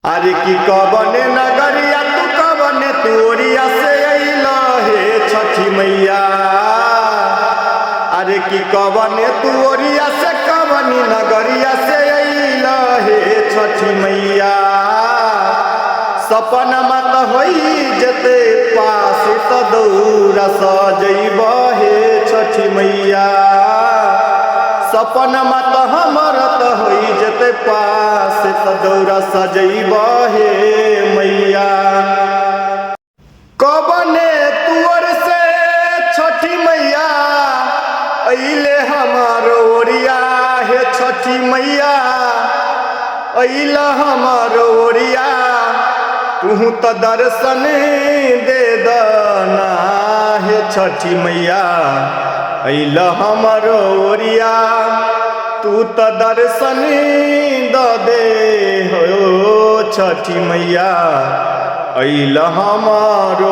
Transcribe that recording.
अरे की कवने नगरिया तू कवने तोरिया से अइला हे छठी मैया। अरे की कवने तोरिया से कवनी नगरिया से अइला हे छठी मैया। सपना मत होई जते पास त दौरा सजैब हे छठी मैया। सपना मत हमर त होई जते पास त दौरा सजैब हे मैया। कवने तुअर से छठी मैया अइले हमार ओरिया हे छठी मैया। अइला हमार ओरिया तू त दर्शन दे दना हे छठी मैया। अइला हमर ओरिया तू त दर्शन दे हो छठी मैया। अइला हमर